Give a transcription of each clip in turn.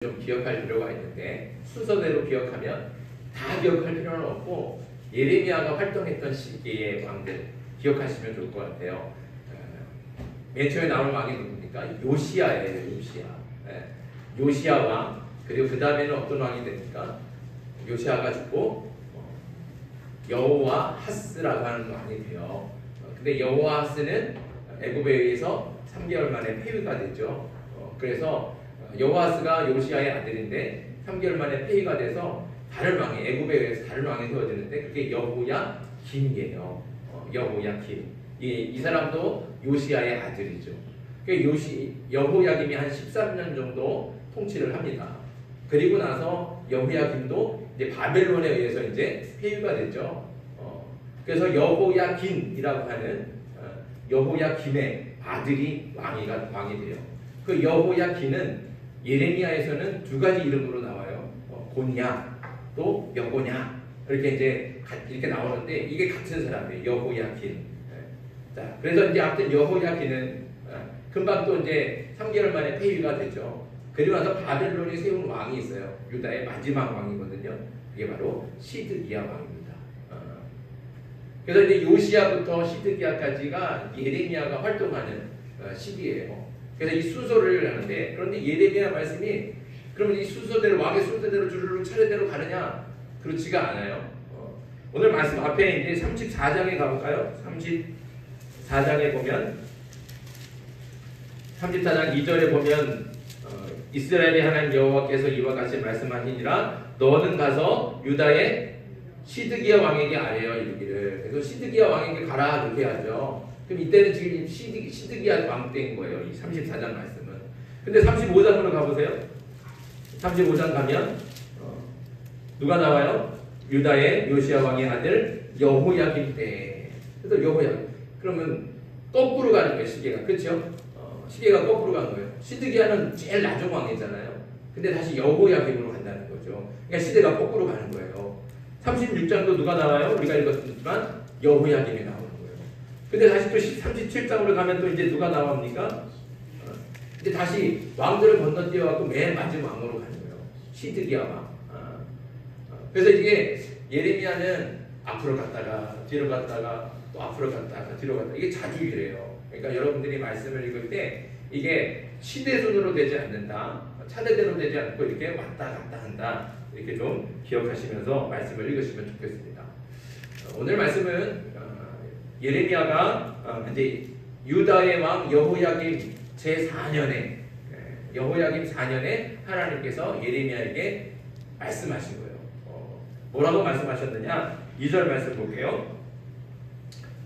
좀 기억할 필요가 있는데 순서대로 기억하면 다 기억할 필요는 없고 예레미야가 활동했던 시기의 왕들 기억하시면 좋을 것 같아요. 맨 처음에 나오는 왕이 누굽니까? 요시야예요. 요시야. 요시야 왕. 그리고 그 다음에는 어떤 왕이 됩니까? 요시야가 죽고 여호와하스라고 하는 왕이 돼요. 근데 여호와하스는 애굽에 의해서 3개월 만에 폐위가 되죠. 그래서 여호와스가 요시야의 아들인데 3개월 만에 폐위가 돼서 다른 왕이 애굽에 의해서 다른 왕이 세워지는데 그게 여호야김이에요. 여호야김. 이 사람도 요시야의 아들이죠. 여호야김이 한 13년 정도 통치를 합니다. 그리고 나서 여호야김도 이제 바벨론에 의해서 이제 폐위가 됐죠. 그래서 여호야긴이라고 하는 여호야김의 아들이 왕이 돼요. 그 여호야긴은 예레미야에서는 두 가지 이름으로 나와요. 곤야 또 여고냐 이렇게 나오는데 이게 같은 사람이에요. 여호야긴. 자, 그래서 이제 아무튼 여호야긴은 금방 또 이제 3개월 만에 폐위가 되죠. 그리고 나서 바벨론이 세운 왕이 있어요. 유다의 마지막 왕이거든요. 그게 바로 시드기야 왕입니다. 그래서 이제 요시야부터 시드기야까지가 예레미야가 활동하는 시기예요. 그래서 이 순서를 하는데 그런데 예레미야 말씀이 그러면 이 순서대로 왕의 순서대로 주르륵 차례대로 가느냐? 그렇지가 않아요. 오늘 말씀 앞에 이제 34장에 가볼까요? 34장에 보면 34장 2절에 보면 이스라엘의 하나님 여호와께서 이와 같이 말씀하시니라 너는 가서 유다의 시드기야 왕에게 아뢰어 이르기를. 그래서 시드기야 왕에게 가라 이렇게 하죠. 그럼 이때는 지금 시드기야 왕 때인 거예요. 이 34장 말씀은. 근데 35장으로 가보세요. 35장 가면 누가 나와요? 유다의 요시야 왕의 아들 여호야김 때. 그래서 여호야김. 그러면 거꾸로 가는 거예요. 시계가. 그렇죠? 시계가 거꾸로 간 거예요. 시드기야는 제일 낮은 왕이잖아요. 근데 다시 여호야김으로 간다는 거죠. 그러니까 시대가 거꾸로 가는 거예요. 36장도 누가 나와요? 우리가 읽었지만 여호야김이 나오는 거예요. 근데 다시 또 37장으로 가면 또 이제 누가 나옵니까? 이제 다시 왕들을 건너뛰어갖고 맨 마지막 왕으로 가는 거예요. 시드기야 왕. 그래서 이게 예레미야는 앞으로 갔다가 뒤로 갔다가 또 앞으로 갔다가 뒤로 갔다가 이게 자주 이래요. 그러니까 여러분들이 말씀을 읽을 때 이게 시대 순으로 되지 않는다. 차례대로 되지 않고 이렇게 왔다 갔다 한다. 이렇게 좀 기억하시면서 말씀을 읽으시면 좋겠습니다. 오늘 말씀은 예레미야가 이제 유다의 왕 여호야김 제4년에 여호야김 4년에 하나님께서 예레미야에게 말씀하신 거예요. 뭐라고 말씀하셨느냐? 2절 말씀 볼게요.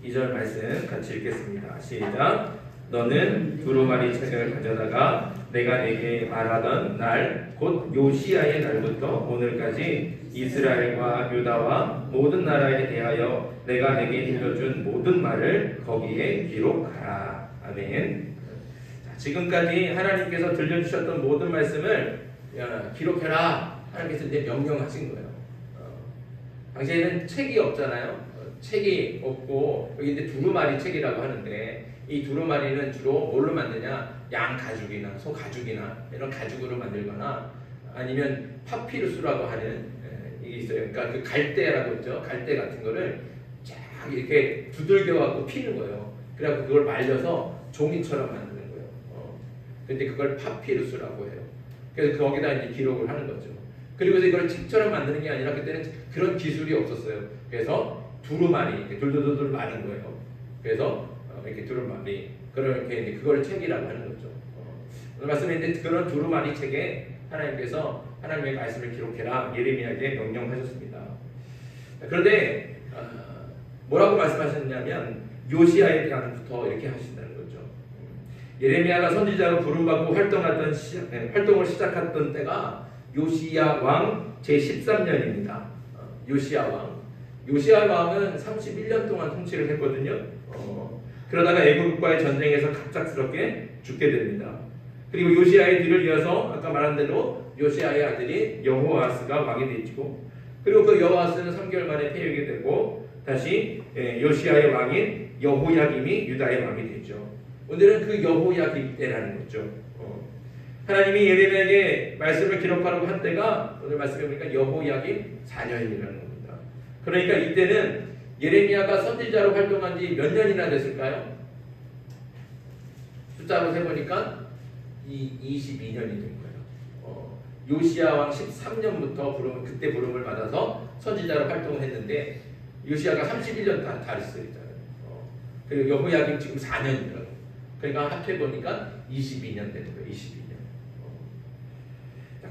2절 말씀 같이 읽겠습니다. 시작. 너는 두루마리 책을 가져다가 내가 내게 말하던 날 곧 요시야의 날부터 오늘까지 이스라엘과 유다와 모든 나라에 대하여 내가 내게 들려준 모든 말을 거기에 기록하라. 아멘. 자, 지금까지 하나님께서 들려주셨던 모든 말씀을 기록해라. 하나님께서 이제 명령하신 거예요. 당시에는 책이 없잖아요. 책이 없고 여기 이제 두루마리 책이라고 하는데 이 두루마리는 주로 뭘로 만드냐? 양 가죽이나 소 가죽이나 이런 가죽으로 만들거나 아니면 파피루스라고 하는 이게 있어요. 그러니까 그 갈대라고 있죠. 갈대 같은 거를 쫙 이렇게 두들겨 갖고 피는 거예요. 그래갖고 그걸 말려서 종이처럼 만드는 거예요. 근데 그걸 파피루스라고 해요. 그래서 거기다 이제 기록을 하는 거죠. 그리고서 이걸 책처럼 만드는 게 아니라 그때는 그런 기술이 없었어요. 그래서 두루마리 이렇게 돌돌돌 마는 거예요. 그래서 이렇게 두루마리 그렇게 이제 그걸 책이라고 하는 거죠. 오늘 말씀에 이제 그런 두루마리 책에 하나님께서 하나님의 말씀을 기록해라 예레미야에게 명령하셨습니다. 그런데 뭐라고 말씀하셨냐면 요시야에 대한부터 이렇게 하신다는 거죠. 예레미야가 선지자로 부름받고 활동을 시작했던 때가 요시야 왕 제13년입니다. 요시야 왕. 요시야 왕은 31년 동안 통치를 했거든요. 그러다가 애굽과의 전쟁에서 갑작스럽게 죽게 됩니다. 그리고 요시야의 뒤를 이어서 아까 말한 대로 요시야의 아들이 여호아스가 왕이 되고 그리고 그 여호아스는 3개월 만에 폐위하게 되고 다시 요시야의 왕인 여호야김이 유다의 왕이 되죠. 오늘은 그 여호야김 때라는 거죠. 하나님이 예레미야에게 말씀을 기록하라고 한 때가 오늘 말씀해 보니까 여호야김 4년이라는 겁니다. 그러니까 이때는 예레미야가 선지자로 활동한 지 몇 년이나 됐을까요? 숫자로 세보니까 22년이 된 거예요. 요시야 왕 13년부터 그때 부름을 받아서 선지자로 활동을 했는데 요시야가 31년 다 했어요. 그리고 여호야김 지금 4년이더라고요. 그러니까 합해보니까 22년 되는 거예요. 22년.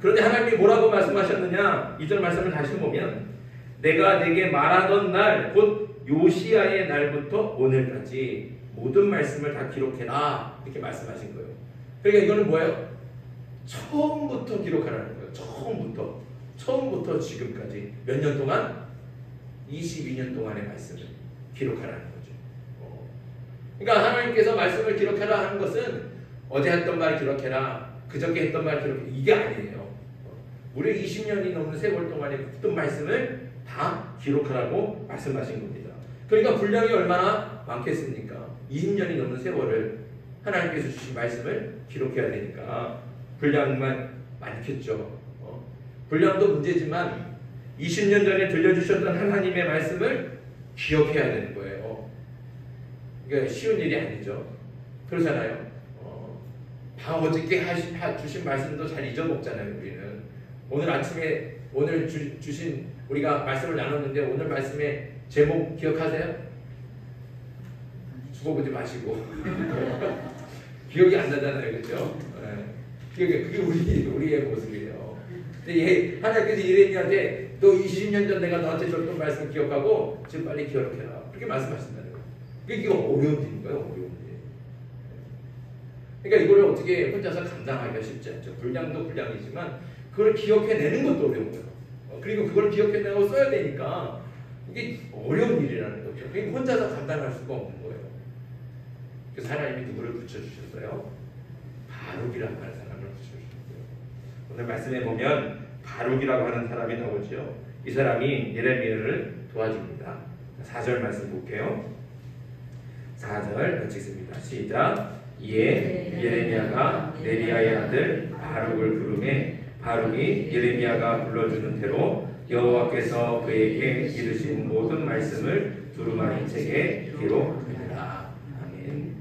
그런데 하나님이 뭐라고 말씀하셨느냐? 2절 말씀을 다시 보면 내가 내게 말하던 날 곧 요시야의 날부터 오늘까지 모든 말씀을 다 기록해라 이렇게 말씀하신 거예요. 그러니까 이거는 뭐예요? 처음부터 기록하라는 거예요. 처음부터 지금까지 몇 년 동안? 22년 동안의 말씀을 기록하라는 거죠. 그러니까 하나님께서 말씀을 기록해라 하는 것은 어제 했던 말 기록해라, 그저께 했던 말 기록해라 이게 아니에요. 우리 20년이 넘는 세월 동안의 모든 말씀을 다 기록하라고 말씀하신 겁니다. 그러니까 분량이 얼마나 많겠습니까? 20년이 넘는 세월을 하나님께서 주신 말씀을 기록해야 되니까 분량만 많겠죠. 분량도 문제지만 20년 전에 들려주셨던 하나님의 말씀을 기억해야 되는 거예요. 그러니까 쉬운 일이 아니죠. 그렇잖아요. 어저께 주신 말씀도 잘 잊어먹잖아요. 우리는 오늘 아침에 오늘 주신 우리가 말씀을 나눴는데 오늘 말씀의 제목 기억하세요? 죽어보지 마시고 기억이 안 나잖아요, 그렇죠? 그게 우리의 모습이에요. 근데 하나님께서 예레미야한테 너 20년 전 내가 너한테 줬던 말씀 기억하고 지금 빨리 기억해라 그렇게 말씀하신다는 거예요. 이게 어려운 일인 거예요, 어려운 일. 그러니까 이걸 어떻게 혼자서 감당하기가 쉽지 않죠. 분량도 분량이지만 그걸 기억해내는 것도 어려운 거예요. 그리고 그걸 기억해내고 써야 되니까 이게 어려운 일이라는 거죠. 그러니까 혼자서 감당할 수가 없는 거예요. 그래서 하나님이 누구를 붙여주셨어요? 바룩이라고 하는 사람을 붙여주셨어요. 오늘 말씀에 보면 바룩이라고 하는 사람이 나오죠. 이 사람이 예레미야를 도와줍니다. 4절 말씀 볼게요. 4절 같이 읽습니다. 시작. 이에 예레미야가 네리야의 아들 바룩을 부르매 바룩이 예레미야가 불러주는 대로 여호와께서 그에게 이르신 모든 말씀을 두루마리 책에 기록하니라. 아멘.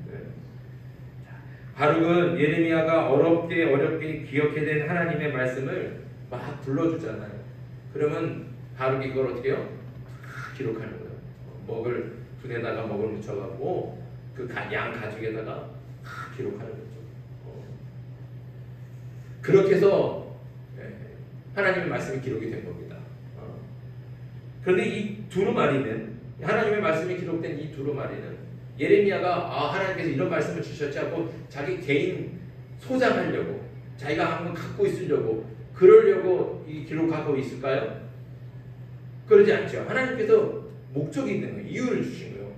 바룩은 예레미야가 어렵게 기억해낸 하나님의 말씀을 막 불러주잖아요. 그러면 바룩이 이걸 어떻게 해요? 기록하는 거예요. 먹을 분에다가 먹을 묻혀갖고 그 양 가죽에다가 기록하는 거죠. 그렇게 해서 하나님의 말씀이 기록이 된 겁니다. 그런데 이 두루마리는 하나님의 말씀이 기록된 이 두루마리는 예레미야가 하나님께서 이런 말씀을 주셨지 하고 자기 개인 소장하려고 자기가 한번 갖고 있으려고 그러려고 이 기록하고 있을까요? 그러지 않죠. 하나님께서 목적이 있는 거예요. 이유를 주신 거예요.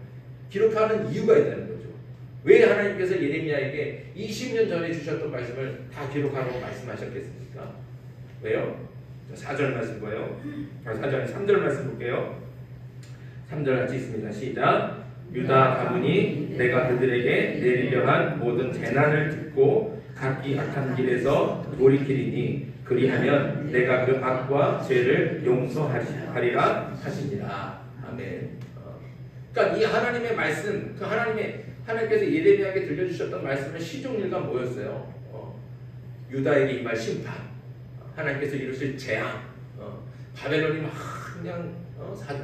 기록하는 이유가 있다는 거죠. 왜 하나님께서 예레미야에게 20년 전에 주셨던 말씀을 다 기록하라고 말씀하셨겠습니까? 왜요? 4절 말씀 뭐예요? 3절 말씀 볼게요. 3절 같이 있습니다. 시작. 유다 가문이 내가 그들에게 내리려 한 모든 재난을 듣고 각기 악한 길에서 돌이키리니 그리하면 내가 그 악과 죄를 용서하리라 하시니라. 아멘. 그러니까 이 하나님의 말씀, 하나님께서 예레미야에게 들려주셨던 말씀은 시종일관 뭐였어요? 유다에게 임할 심판, 하나님께서 이루실 재앙, 바벨론이 막 그냥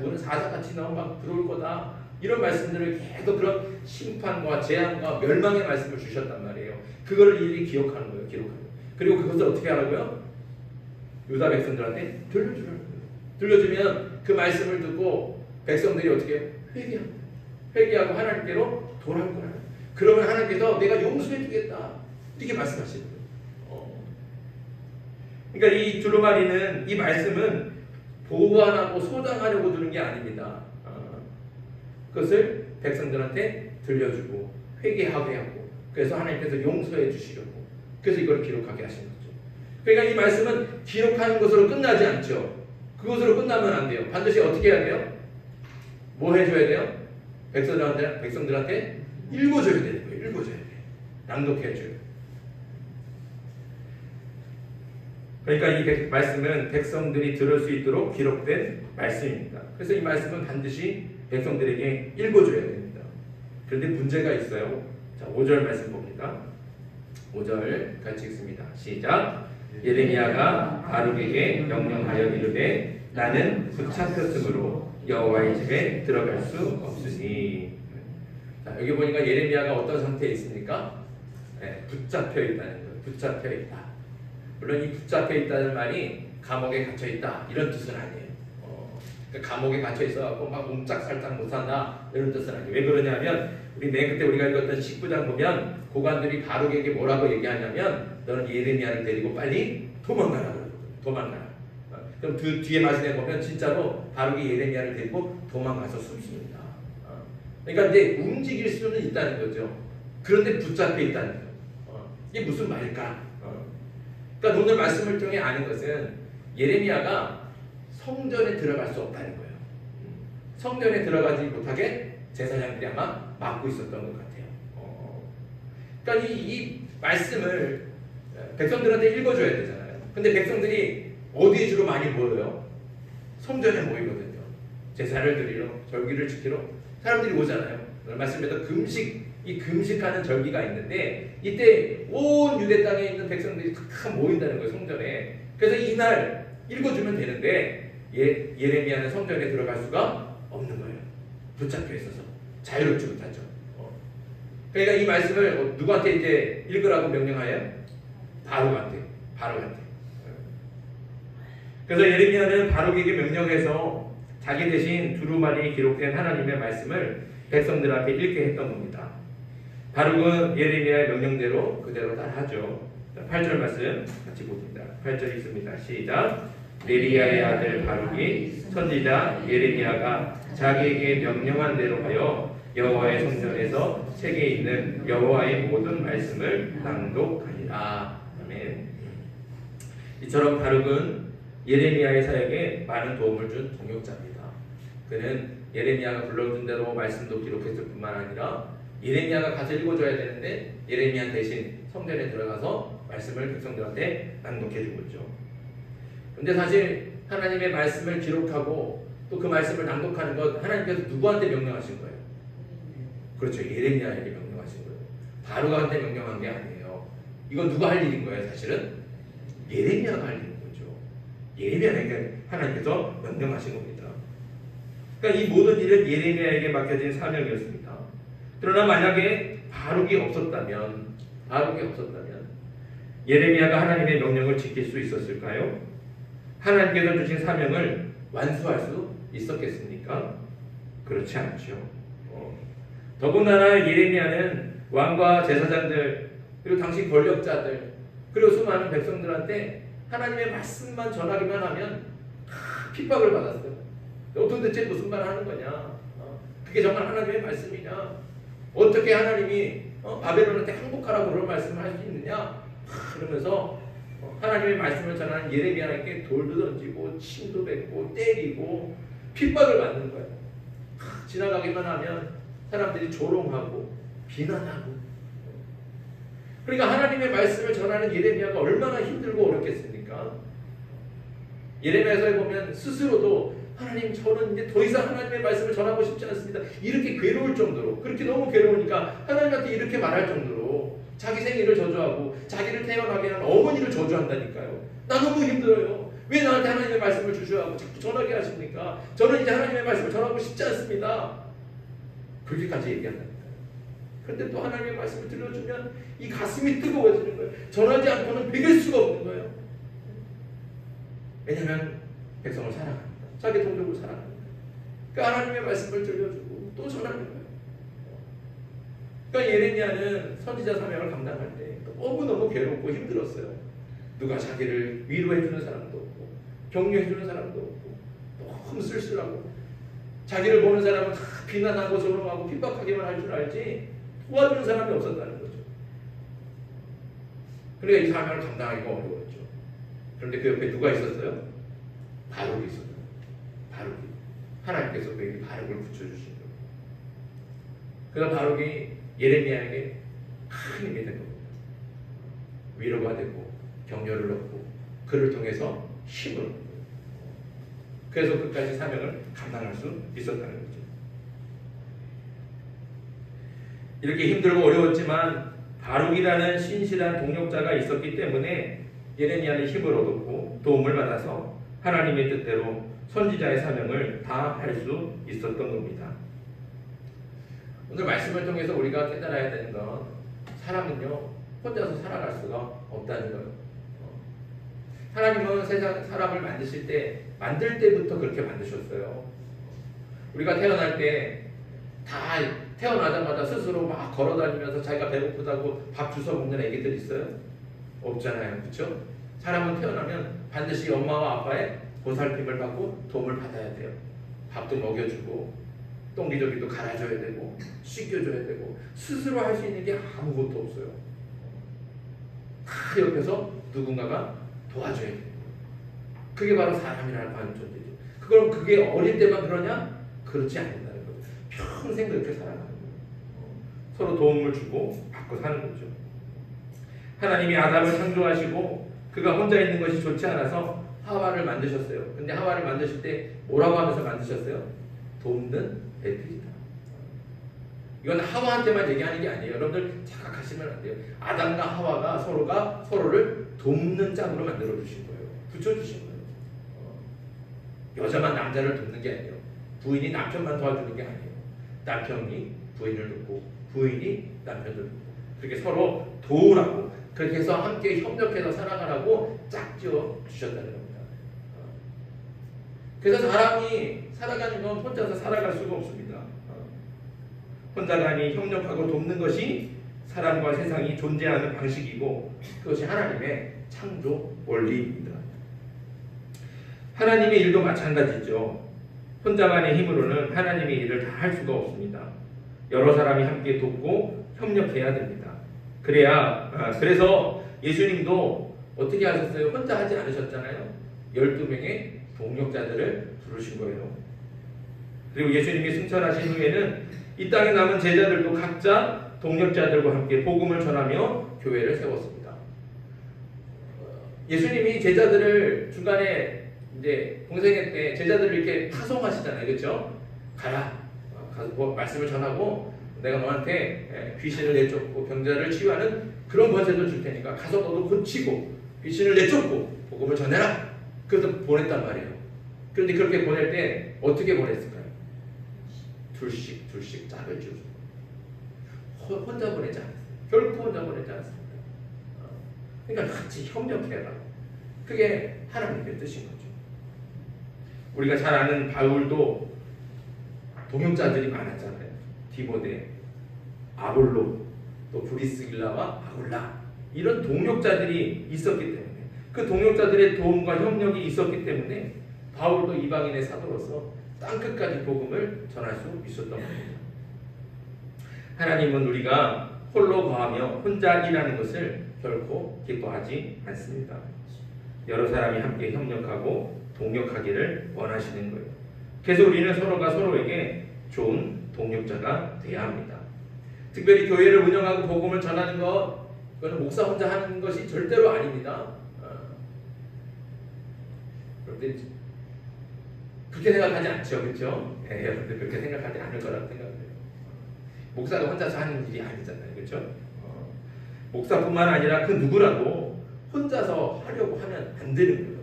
오늘 사자같이 나오면 막 들어올 거다. 이런 말씀들을 계속 그런 심판과 재앙과 멸망의 말씀을 주셨단 말이에요. 그거를 일일이 기억하는 거예요. 기록하는 거예요. 그리고 그것을 어떻게 하라고요? 유다 백성들한테 들려주라는 거예요. 들려주면 그 말씀을 듣고 백성들이 어떻게 해요? 회개하고 하나님께로 돌아올 거예요. 그러면 하나님께서 내가 용서해 주겠다 이렇게 말씀하시는 거예요. 그러니까 이 두루마리는 이 말씀은 보관하고 소장하려고 두는 게 아닙니다. 그것을 백성들한테 들려주고 회개하게 하고 그래서 하나님께서 용서해 주시려고 그래서 이걸 기록하게 하신 거죠. 그러니까 이 말씀은 기록하는 것으로 끝나지 않죠. 그것으로 끝나면 안 돼요. 반드시 어떻게 해야 돼요? 뭐 해줘야 돼요? 백성들한테 읽어줘야 되는 거예요. 읽어줘야 돼요. 낭독해줘요. 그러니까 이 말씀은 백성들이 들을 수 있도록 기록된 말씀입니다. 그래서 이 말씀은 반드시 백성들에게 읽어줘야 됩니다. 그런데 문제가 있어요. 자, 5절 말씀 봅니다. 5절 같이 읽습니다. 시작. 예레미야가 바룩에게 명령하여 이르되 나는 붙잡혔으므로 여호와의 집에 들어갈 수 없으니. 자, 여기 보니까 예레미야가 어떤 상태에 있습니까? 네, 붙잡혀 있다는 거예요. 붙잡혀 있다. 물론 이 붙잡혀 있다는 말이 감옥에 갇혀 있다 이런 뜻은 아니에요. 그러니까 감옥에 갇혀 있어갖고 막 옴짝살짝 못한다 이런 뜻은 아니에요. 왜 그러냐면 우리 맨 그때 우리가 읽었던 19장 보면 고관들이 바룩에게 뭐라고 얘기하냐면 너는 예레미야를 데리고 빨리 도망가라 그러거든요. 도망가라. 그럼 그 뒤에 말씀에 보면 진짜로 바룩이 예레미야를 데리고 도망가서 숨습니다. 그러니까 이제 움직일 수는 있다는 거죠. 그런데 붙잡혀 있다는 거예요. 이게 무슨 말일까? 그러니까 오늘 말씀을 통해 아는 것은 예레미야가 성전에 들어갈 수 없다는 거예요. 성전에 들어가지 못하게 제사장들이 아마 막고 있었던 것 같아요. 그러니까 이 말씀을 백성들한테 읽어줘야 되잖아요. 근데 백성들이 어디에 주로 많이 모여요? 성전에 모이거든요. 제사를 드리러, 절기를 지키러 사람들이 오잖아요. 오늘 말씀에도 이 금식하는 절기가 있는데 이때 온 유대 땅에 있는 백성들이 다 모인다는 거예요. 성전에. 그래서 이날 읽어주면 되는데 예레미야는 성전에 들어갈 수가 없는 거예요. 붙잡혀 있어서 자유롭지 못하죠. 그러니까 이 말씀을 누구한테 이제 읽으라고 명령하여? 바룩한테. 그래서 예레미야는 바룩에게 명령해서 자기 대신 두루마리에 기록된 하나님의 말씀을 백성들 앞에 읽게 했던 겁니다. 바룩은 예레미야의 명령대로 그대로 따라하죠. 8절 말씀 같이 봅니다. 8절 있습니다. 시작. 네리야의 아들 바룩이 선지자 예레미야가 자기에게 명령한 대로 하여 여호와의 성전에서 책에 있는 여호와의 모든 말씀을 낭독하니라. 아멘. 이처럼 바룩은 예레미야의 사역에 많은 도움을 준 동역자입니다. 그는 예레미야가 불러준 대로 말씀도 기록했을 뿐만 아니라 예레미야가 가서 읽어줘야 되는데 예레미야 대신 성전에 들어가서 말씀을 백성들한테 낭독해 준 거죠. 근데 사실 하나님의 말씀을 기록하고 또 그 말씀을 낭독하는 것 하나님께서 누구한테 명령하신 거예요? 그렇죠. 예레미야에게 명령하신 거예요. 바룩한테 명령한 게 아니에요. 이건 누가 할 일인 거예요? 사실은 예레미야가 할 일인 거죠. 예레미야에게 하나님께서 명령하신 겁니다. 그러니까 이 모든 일은 예레미야에게 맡겨진 사명이었습니다. 그러나 만약에 바룩이 없었다면 예레미야가 하나님의 명령을 지킬 수 있었을까요? 하나님께서 주신 사명을 완수할 수 있었겠습니까? 그렇지 않죠. 더군다나 예레미야는 왕과 제사장들 그리고 당시 권력자들 그리고 수많은 백성들한테 하나님의 말씀만 전하기만 하면 다 핍박을 받았어요. 도대체 무슨 말 하는 거냐? 그게 정말 하나님의 말씀이냐? 어떻게 하나님이 바벨론한테 항복하라고 그런 말씀을 할 수 있느냐? 그러면서 하나님의 말씀을 전하는 예레미야에게 돌도 던지고 침도 뱉고 때리고 핍박을 받는 거예요. 지나가기만 하면 사람들이 조롱하고 비난하고. 그러니까 하나님의 말씀을 전하는 예레미야가 얼마나 힘들고 어렵겠습니까? 예레미야서에 보면 스스로도 하나님 저는 이제 더 이상 하나님의 말씀을 전하고 싶지 않습니다. 이렇게 괴로울 정도로 그렇게 너무 괴로우니까 하나님한테 이렇게 말할 정도로 자기 생일을 저주하고 자기를 태어나게 한 어머니를 저주한다니까요. 나 너무 힘들어요. 왜 나한테 하나님의 말씀을 주셔하고 자꾸 전하게 하십니까? 저는 이제 하나님의 말씀을 전하고 싶지 않습니다. 그렇게까지 얘기한다니까요. 그런데 또 하나님의 말씀을 들려주면 이 가슴이 뜨거워지는 거예요. 전하지 않고는 베길 수가 없는 거예요. 왜냐하면 백성을 사랑합니다. 자기 동족을 사랑합니다. 그러니까 하나님의 말씀을 들려주고 또 전하는 거예요. 그러니까 예레미야는 선지자 사명을 감당할 때 너무너무 괴롭고 힘들었어요. 누가 자기를 위로해주는 사람도 없고 격려해주는 사람도 없고 너무 쓸쓸하고 자기를 보는 사람은 다 비난하고 조롱하고 핍박하기만 할 줄 알지 도와주는 사람이 없었다는 거죠. 그러니까 이 사명을 감당하기가 어려웠죠. 그런데 그 옆에 누가 있었어요? 바룩이 있었어요. 바룩이. 하나님께서 그에게 바룩을 붙여주신 거예요. 그래서 바룩이 예레미야에게 큰 힘이 된 겁니다. 위로가 되고 격려를 얻고 그를 통해서 힘을 얻는 거예요. 그래서 끝까지 사명을 감당할 수 있었다는 거죠. 이렇게 힘들고 어려웠지만 바룩이라는 신실한 동역자가 있었기 때문에 예레미야는 힘을 얻었고 도움을 받아서 하나님의 뜻대로 선지자의 사명을 다 할 수 있었던 겁니다. 오늘 말씀을 통해서 우리가 깨달아야 되는 건 사람은요 혼자서 살아갈 수가 없다는 거예요. 하나님은 세상 사람을 만드실 때 만들 때부터 그렇게 만드셨어요. 우리가 태어날 때 다 태어나자마자 스스로 막 걸어다니면서 자기가 배고프다고 밥 주워 먹는 애기들 있어요? 없잖아요. 그렇죠? 사람은 태어나면 반드시 엄마와 아빠의 보살핌을 받고 도움을 받아야 돼요. 밥도 먹여주고 똥기저귀도 갈아줘야 되고 씻겨줘야 되고 스스로 할 수 있는 게 아무것도 없어요. 다 옆에서 누군가가 도와줘야 돼요. 그게 바로 사람이라는 하는 존재죠. 그럼 그게 어릴 때만 그러냐? 그렇지 않는다는 거예요. 평생 그렇게 살아가는 거예요. 서로 도움을 주고 받고 사는 거죠. 하나님이 아담을 창조하시고 그가 혼자 있는 것이 좋지 않아서 하와를 만드셨어요. 근데 하와를 만드실 때 뭐라고 하면서 만드셨어요? 돕는 배필이다. 이건 하와한테만 얘기하는 게 아니에요. 여러분들 착각하시면 안 돼요. 아담과 하와가 서로를 돕는 짝으로 만들어 주신 거예요. 붙여주신 거예요. 여자만 남자를 돕는 게 아니에요. 부인이 남편만 도와주는 게 아니에요. 남편이 부인을 돕고 부인이 남편을 돕고 그렇게 서로 도우라고 그렇게 해서 함께 협력해서 살아가라고 짝지어 주셨다는 겁니다. 그래서 사람이 살아가는 건 혼자서 살아갈 수가 없습니다. 혼자가 아니 협력하고 돕는 것이 사람과 세상이 존재하는 방식이고 그것이 하나님의 창조 원리입니다. 하나님의 일도 마찬가지죠. 혼자만의 힘으로는 하나님의 일을 다 할 수가 없습니다. 여러 사람이 함께 돕고 협력해야 됩니다. 그래서 예수님도 어떻게 하셨어요? 혼자 하지 않으셨잖아요. 12명의 동역자들을 부르신 거예요. 그리고 예수님이 승천하신 후에는 이 땅에 남은 제자들도 각자 동역자들과 함께 복음을 전하며 교회를 세웠습니다. 예수님이 제자들을 중간에 이제 공생애 때 제자들을 이렇게 파송하시잖아요. 그렇죠? 가라. 가서 말씀을 전하고 내가 너한테 귀신을 내쫓고 병자를 치유하는 그런 권세도 줄 테니까 가서 너도 고치고 귀신을 내쫓고 복음을 전해라. 그래서 보냈단 말이에요. 그런데 그렇게 보낼 때 어떻게 보냈을까요? 둘씩 짝을 지어서 혼자 보내지 않았어요. 결코 혼자 보내지 않습니다. 그러니까 같이 협력해라. 그게 하나님의 뜻인 거죠. 우리가 잘 아는 바울도 동역자들이 많았잖아요. 디모데, 아볼로, 또 브리스길라와 아굴라 이런 동역자들이 있었기 때문에 그 동역자들의 도움과 협력이 있었기 때문에 바울도 이방인의 사도로서 땅끝까지 복음을 전할 수 있었던 겁니다. 하나님은 우리가 홀로 거하며 혼자 일하는 것을 결코 기뻐하지 않습니다. 여러 사람이 함께 협력하고 동역하기를 원하시는 거예요. 그래서 우리는 서로가 서로에게 좋은 동역자가 되어야 합니다. 특별히 교회를 운영하고 복음을 전하는 것, 그건 목사 혼자 하는 것이 절대로 아닙니다. 그런데 그렇게 생각하지 않죠, 그렇죠? 여러분들 그렇게 생각하지 않을 거라고 생각해요. 목사가 혼자서 하는 일이 아니잖아요, 그렇죠? 목사뿐만 아니라 그 누구라도 혼자서 하려고 하면 안 되는 거예요.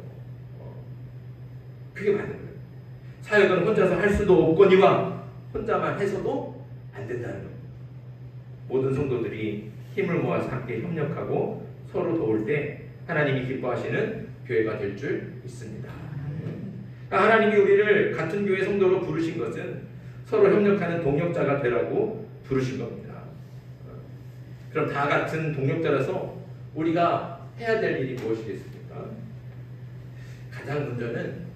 그게 맞는 거예요. 사역은 혼자서 할 수도 없거니와 혼자만 해서도 안 된다는 거예요. 모든 성도들이 힘을 모아서 함께 협력하고 서로 도울 때 하나님이 기뻐하시는 교회가 될 줄 믿습니다. 하나님이 우리를 같은 교회 성도로 부르신 것은 서로 협력하는 동역자가 되라고 부르신 겁니다. 그럼 다 같은 동역자라서 우리가 해야 될 일이 무엇이겠습니까? 가장 먼저는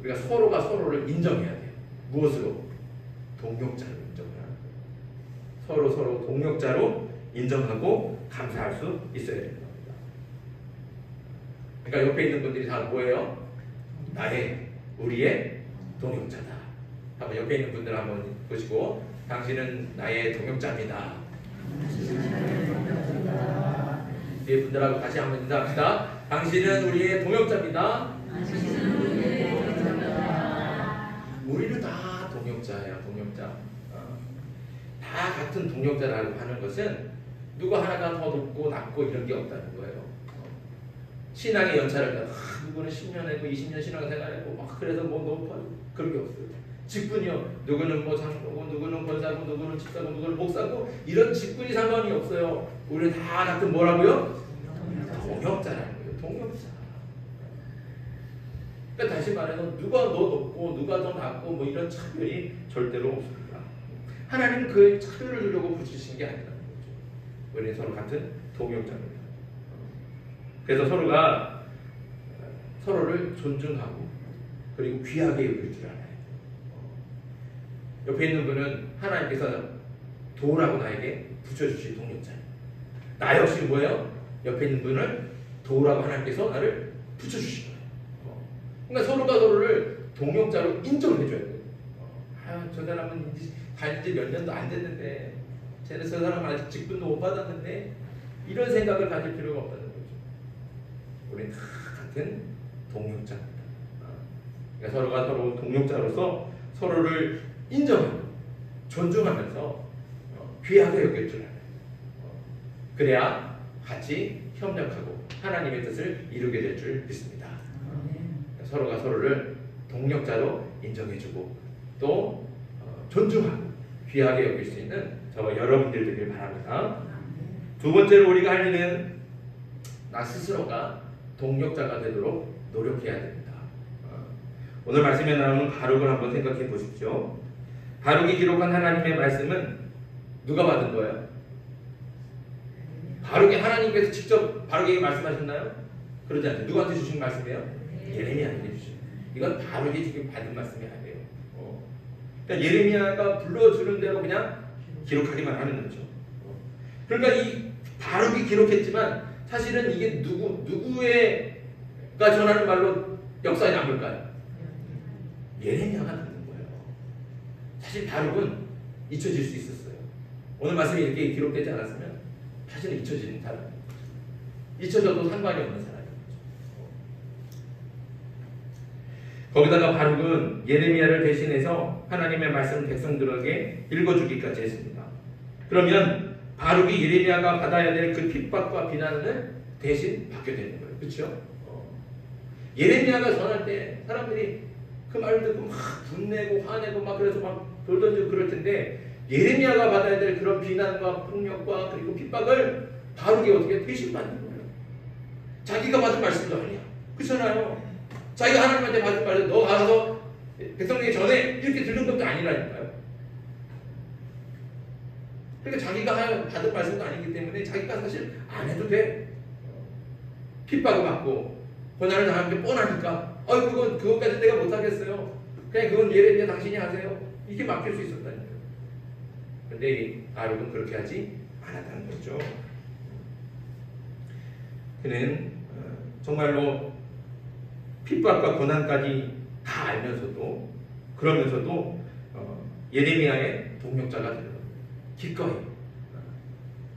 우리가 서로가 서로를 인정해야 돼요. 무엇으로? 동역자로 인정해야 돼요. 서로 동역자로 인정하고 감사할 수 있어야 되는 겁니다. 그러니까 옆에 있는 분들이 다 뭐예요? 우리의 동역자다. 한번 옆에 있는 분들 한번 보시고 당신은 나의 동역자입니다. 뒤에 분들하고 다시 한번 인사합시다. 당신은 우리의 동역자입니다. 우리는 다 동역자예요. 동역자. 다 같은 동역자라고 하는 것은 누구 하나가 더 높고 낮고 이런 게 없다는 거예요. 신앙의 연차를 누구는 10년 했고 20년 신앙생활했고 막 그래서 뭐 높아요. 그런 게 없어요. 직분이요. 누구는 뭐 장로고 누구는 권사고 누구는 집사고 누구는 목사고 이런 직분이 상관이 없어요. 우리는 다 같은 뭐라고요? 동역자라는 거예요. 동역자. 그러니까 다시 말해서 누가 더 높고 누가 더 낮고 뭐 이런 차별이 절대로 없습니다. 하나님은 그 차별을 주려고 붙이신 게 아니라는 거죠. 우리는 서로 같은 동역자입니다. 그래서 서로가 서로를 존중하고 그리고 귀하게 여길 줄 알아요. 옆에 있는 분은 하나님께서 도우라고 나에게 붙여주신 동역자예요. 나 역시 뭐예요? 옆에 있는 분을 도우라고 하나님께서 나를 붙여주신 거예요. 그러니까 서로가 서로를 동역자로 인정해줘야 돼요. 저 사람은 다닌 지 몇 년도 안 됐는데 쟤는 저 사람은 아직 직분도 못 받았는데 이런 생각을 가질 필요가 없다는 거죠. 우리는 다 같은 동역자입니다. 그러니까 서로가 서로 동역자로서 서로를 인정하고 존중하면서 귀하게 여길 줄 알아요. 그래야 같이 협력하고 하나님의 뜻을 이루게 될 줄 믿습니다. 서로가 서로를 동역자로 인정해주고 또 존중하고 귀하게 여길 수 있는 저와 여러분들 되길 바랍니다. 두 번째로 우리가 할 일은 나 스스로가 동역자가 되도록 노력해야 됩니다. 오늘 말씀에 나오는 바룩을 한번 생각해 보십시오. 바룩이 기록한 하나님의 말씀은 누가 받은 거예요? 바룩이 하나님께서 직접 바룩에게 말씀하셨나요? 그러지 않죠. 누구한테 주신 말씀이에요? 예레미야에게 주신. 이건 바룩이 지금 받은 말씀이 아니에요. 그러니까 예레미야가 불러주는 대로 그냥 기록하기만 하는 거죠. 그러니까 이 바룩이 기록했지만 사실은 이게 누구가 전하는 말로 역사에 남을까요? 예레미야가 남는 거예요. 사실 바룩은 잊혀질 수 있었어요. 오늘 말씀이 이렇게 기록되지 않았으면 사실은 잊혀지는 사람이에요. 잊혀져도 상관이 없는 사람이에요. 거기다가 바룩은 예레미야를 대신해서 하나님의 말씀을 백성들에게 읽어주기까지 했습니다. 그러면 바룩이 예레미야가 받아야 될 그 핍박과 비난을 대신 받게 되는 거예요. 그렇죠? 예레미야가 전할 때 사람들이 그 말을 듣고 막 분내고 화내고 막 그래서 막 돌 던지고 그럴 텐데 예레미야가 받아야 될 그런 비난과 폭력과 그리고 핍박을 바룩이 어떻게 대신 받는 거예요. 자기가 받은 말씀도 아니야. 그렇잖아요. 자기가 하나님한테 받은 말을 너 가서 백성에게 전해 이렇게 들은 것도 아니라니까요. 그러니까 자기가 받은 말씀도 아니기 때문에 자기가 사실 안 해도 돼. 핍박을 받고 고난을 당하는 게 뻔하니까 그것까지 내가 못하겠어요. 그냥 그건 예레미야 당신이 하세요. 이게 맡길 수 있었다니까요. 근데 바룩은 그렇게 하지 않았다는 거죠. 그는 정말로 핍박과 고난까지 다 알면서도 그러면서도 예레미야의 동역자가 되는 겁니다. 기꺼이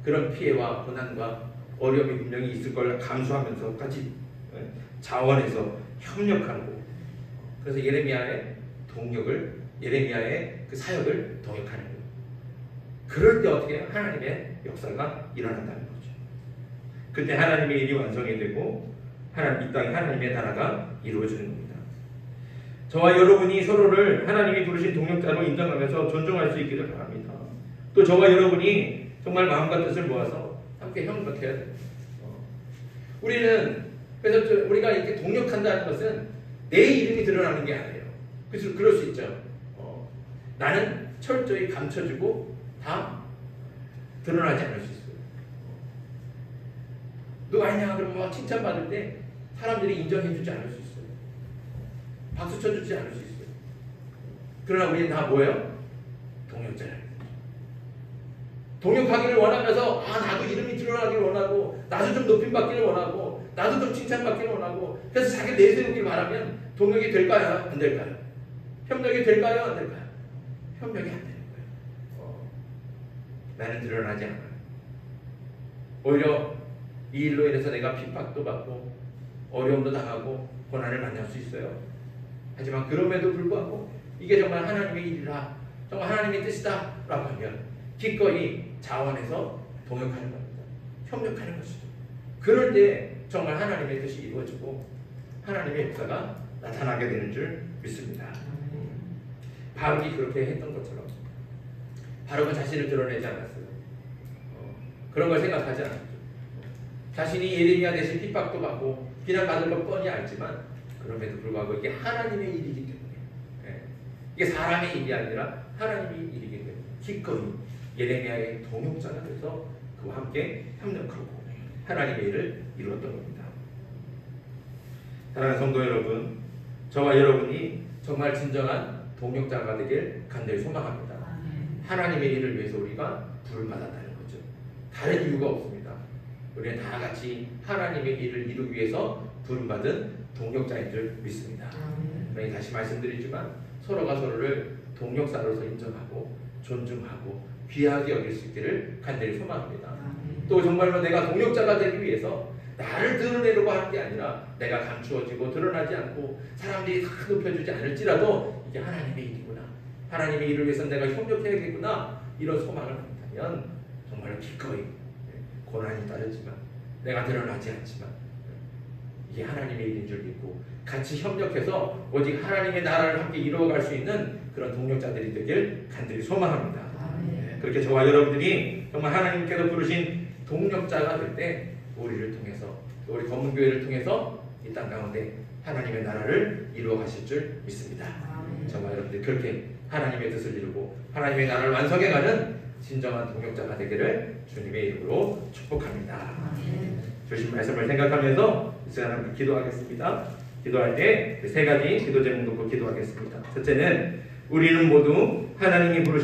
그런 피해와 고난과 어려움이 분명히 있을 걸 감수하면서까지 자원해서 협력하고 그래서 예레미야의 그 사역을 동역하는 거예요. 그럴 때 어떻게 하나님의 역사가 일어난다는 거죠. 그때 하나님의 일이 완성이 되고 이 땅에 하나님의 나라가 이루어지는 겁니다. 저와 여러분이 서로를 하나님이 부르신 동역자로 인정하면서 존중할 수 있기를 바랍니다. 또 저와 여러분이 정말 마음과 뜻을 모아서 함께 협력해야 됩니다. 그래서 우리가 이렇게 동역한다는 것은 내 이름이 드러나는 게 아니에요. 그래서 그럴 수 있죠. 나는 철저히 감춰주고 다 드러나지 않을 수 있어요. 누가 있냐 그러면 막 칭찬받을 때 사람들이 인정해주지 않을 수 있어요. 박수 쳐주지 않을 수 있어요. 그러나 우리는 다 뭐예요? 동역자예요. 동역하기를 원하면서 나도 이름이 드러나기를 원하고 나도 좀 높임받기를 원하고 나도 좀 칭찬받기를 원하고 그래서 자기 내세우길 바라면 동역이 될까요? 안 될까요? 협력이 될까요? 안 될까요? 협력이 안 되는 거예요. 나는 드러나지 않아요. 오히려 이 일로 인해서 내가 핍박도 받고 어려움도 당하고 고난을 만날 수 있어요. 하지만 그럼에도 불구하고 이게 정말 하나님의 일이라, 정말 하나님의 뜻이다 라고 하면 기꺼이 자원해서 동역하는 겁니다. 협력하는 것이죠. 그럴 때 정말 하나님의 뜻이 이루어지고 하나님의 역사가 나타나게 되는 줄 믿습니다. 바룩이 그렇게 했던 것처럼 바룩은 자신을 드러내지 않았어요. 그런 걸 생각하지 않았죠. 자신이 예레미야 대신 핍박도 받고 비난받을 걸 뻔히 알지만 그럼에도 불구하고 이게 하나님의 일이기 때문에, 이게 사람의 일이 아니라 하나님의 일이기 때문에 기꺼이 예레미야의 동역자가 돼서 그와 함께 협력하고 하나님의 일을 이루었던 겁니다. 사랑하는 성도 여러분, 저와 여러분이 정말 진정한 동역자가 되길 간절히 소망합니다. 하나님의 일을 위해서 우리가 부름받았다는 거죠. 다른 이유가 없습니다. 우리는 다 같이 하나님의 일을 이루기 위해서 부름받은 동역자인 줄 믿습니다. 그러니 다시 말씀드리지만 서로가 서로를 동역자로서 인정하고 존중하고 귀하게 여길 수 있기를 간절히 소망합니다. 또 정말로 내가 동역자가 되기 위해서 나를 드러내려고 하는 게 아니라 내가 감추어지고 드러나지 않고 사람들이 다 높여주지 않을지라도 이게 하나님의 일이구나, 하나님의 일을 위해서 내가 협력해야겠구나, 이런 소망을 갖다면 정말로 기꺼이, 고난이 따르지만 내가 드러나지 않지만 이게 하나님의 일인 줄 믿고 같이 협력해서 오직 하나님의 나라를 함께 이루어갈 수 있는 그런 동력자들이 되길 간절히 소망합니다. 그렇게 저와 여러분들이 정말 하나님께서 부르신 동력자가 될 때 우리를 통해서, 우리 검은교회를 통해서 이 땅 가운데 하나님의 나라를 이루어 가실 줄 믿습니다. 저와 여러분들이 그렇게 하나님의 뜻을 이루고 하나님의 나라를 완성해가는 진정한 동역자가 되기를 주님의 이름으로 축복합니다. 주신 말씀을 생각하면서 이 시간 기도하겠습니다. 기도할 때 세 가지 기도 제목 놓고 기도하겠습니다. 첫째는 우리는 모두 하나님이 부르신